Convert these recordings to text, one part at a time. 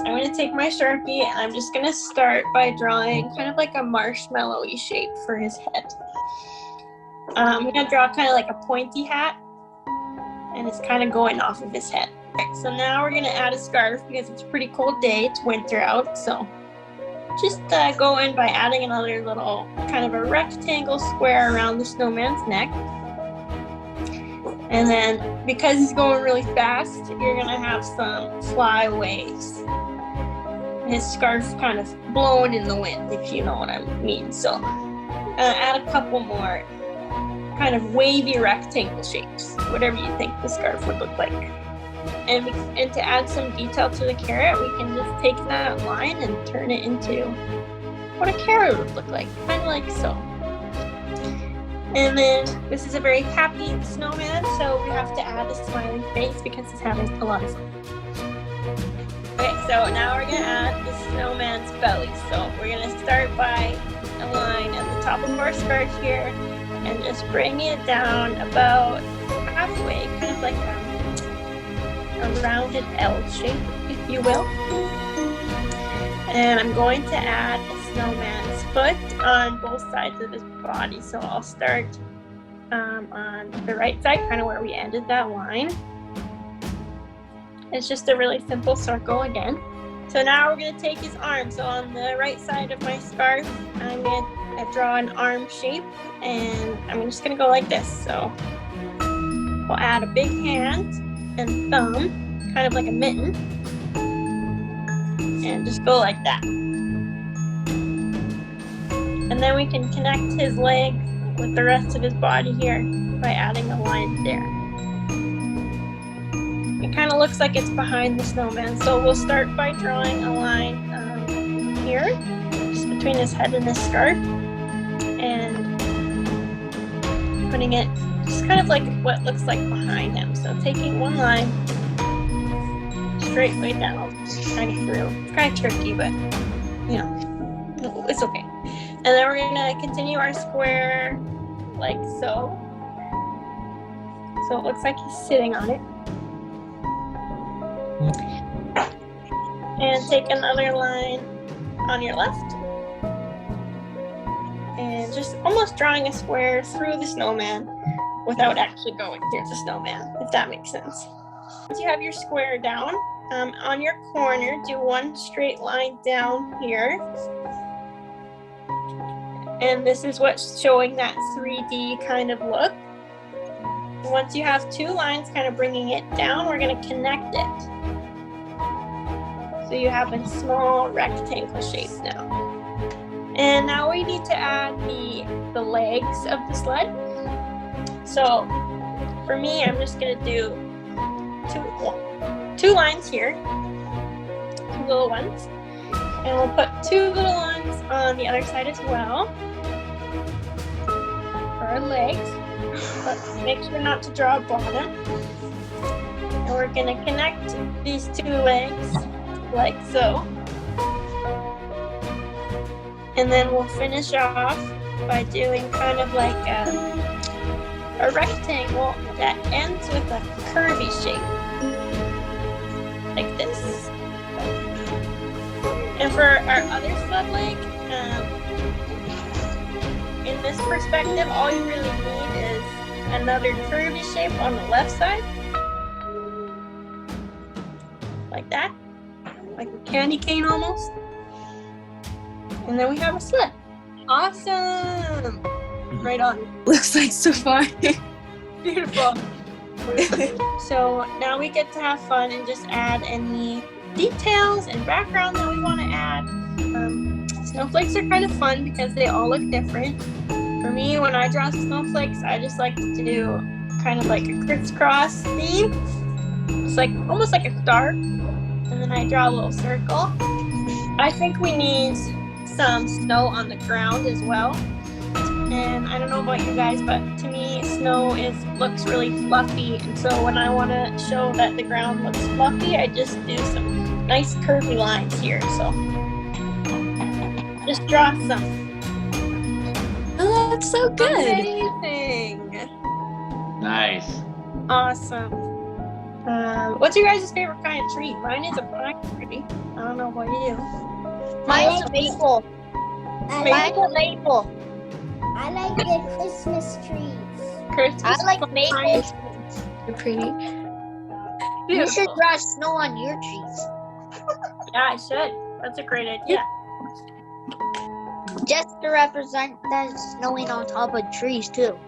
I'm going to take my Sharpie and I'm just going to start by drawing kind of like a marshmallow-y shape for his head. I'm going to draw kind of like a pointy hat, and it's kind of going off of his head. Okay, so now we're going to add a scarf because it's a pretty cold day. It's winter out, so just go in by adding another little kind of a rectangle square around the snowman's neck. And then because he's going really fast, you're going to have some flyaways. His scarf kind of blowing in the wind, if you know what I mean. So add a couple more kind of wavy rectangle shapes, whatever you think the scarf would look like. And to add some detail to the carrot, we can just take that line and turn it into what a carrot would look like, kind of like so. And then this is a very happy snowman, so we have to add a smiling face because he's having a lot of fun. Okay, so now we're going to add the snowman's belly. So we're going to start by a line at the top of our scarf here and just bring it down about halfway, kind of like a rounded L shape, if you will. And I'm going to add a snowman's foot on both sides of his body. So I'll start on the right side, kind of where we ended that line. It's just a really simple circle again. So now we're going to take his arm. So on the right side of my scarf, I'm going to draw an arm shape, and I'm just going to go like this. So we'll add a big hand and thumb, kind of like a mitten, and just go like that. And then we can connect his legs with the rest of his body here by adding a line there. It kind of looks like it's behind the snowman, so we'll start by drawing a line here, just between his head and his scarf, and putting it just kind of like what looks like behind him. So taking one line straight way down, kind of through. It's kind of tricky, but you know, it's okay. And then we're gonna continue our square like so. So it looks like he's sitting on it. And take another line on your left. And just almost drawing a square through the snowman without actually going through the snowman, if that makes sense. Once you have your square down, on your corner, do one straight line down here. And this is what's showing that 3D kind of look. Once you have two lines kind of bringing it down, we're going to connect it. So you have a small rectangle shape now. And now we need to add the legs of the sled. So for me, I'm just going to do two lines here, two little ones. And we'll put two little ones on the other side as well for our legs. Let's make sure not to draw a bottom. And we're going to connect these two legs like so. And then we'll finish off by doing kind of like a rectangle that ends with a curvy shape, like this. And for our other sled leg, in this perspective, all you really need is another curvy shape on the left side, like that, like a candy cane almost. And then we have a sled. Awesome! Right on. Looks like so fun. Beautiful. So now we get to have fun and just add any details and background that we want to add. Snowflakes are kind of fun because they all look different. For me, when I draw snowflakes, I just like to do kind of like a crisscross theme. It's like almost like a star. And then I draw a little circle. I think we need some snow on the ground as well. And I don't know about you guys, but to me, snow looks really fluffy. And so when I want to show that the ground looks fluffy, I just do some nice curvy lines here. So just draw some. Oh, that's so good. Amazing. Nice. Awesome. What's your guys' favorite kind of tree? Mine is a pine tree. I don't know about you. Mine's a maple. Mine's a Maple? maple. I like the Christmas trees. Christmas I like pine maple. trees. You're pretty. You should Beautiful. draw snow on your trees. Yeah, I should. That's a great idea. Just to represent that it's snowing on top of trees too.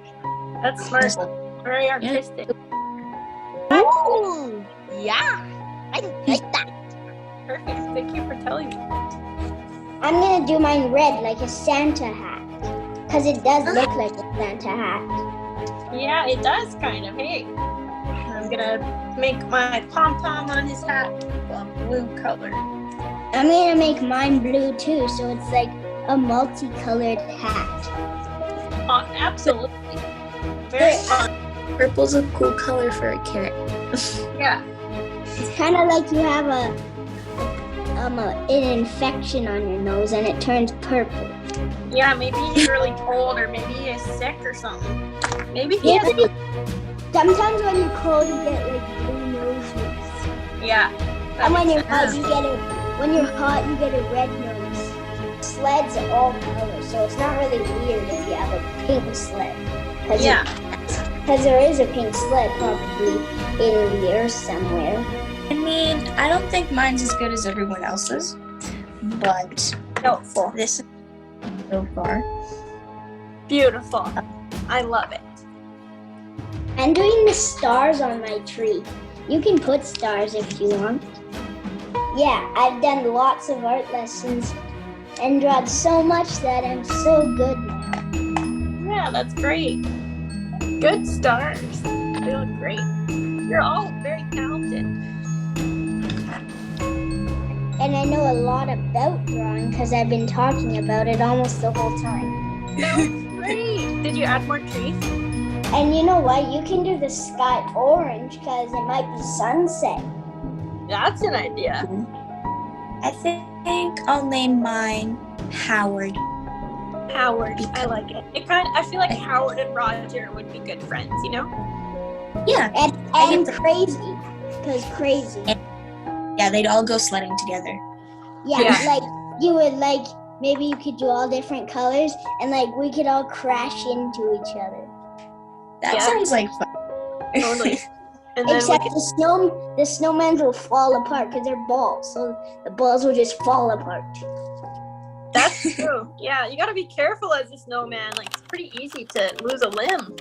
That's smart. Very artistic. Ooh, yeah. I like that. Perfect. Thank you for telling me. I'm gonna do mine red like a Santa hat. Because it does look like a Santa hat. Yeah, it does kind of. Hey, I'm gonna make my pom-pom on his hat a blue color. I'm gonna make mine blue too, so it's like a multicolored hat. Absolutely. Very fun. Purple's a cool color for a carrot. Yeah. It's kind of like you have an infection on your nose and it turns purple. Yeah, maybe he's really cold or maybe he is sick or something. Maybe he has... Sometimes when you're cold, you get like blue nose rings. Yeah. And when you're hot, you get a red nose. Sleds are all colors, so it's not really weird if you have a pink sled. Because there is a pink sled probably in the earth somewhere. I mean, I don't think mine's as good as everyone else's, but Helpful. this is so far. Beautiful. I love it. I'm doing the stars on my tree. You can put stars if you want. Yeah, I've done lots of art lessons and drawn so much that I'm so good now. Yeah, that's great. Good stars. They look great. You're all very talented. And I know a lot about drawing because I've been talking about it almost the whole time. That's great. Did you add more trees? And you know what? You can do the sky orange because it might be sunset. That's an idea. I think I'll name mine Howard. Howard. I like it. I feel like Howard and Roger would be good friends, you know? Yeah. And crazy. Because crazy. Yeah, they'd all go sledding together. Yeah, like you would like, maybe you could do all different colors and like we could all crash into each other. That sounds like fun. Totally. And then Except the snowmen will fall apart because they're balls, so the balls will just fall apart. that's true. Yeah, you gotta be careful as a snowman. Like, it's pretty easy to lose a limb.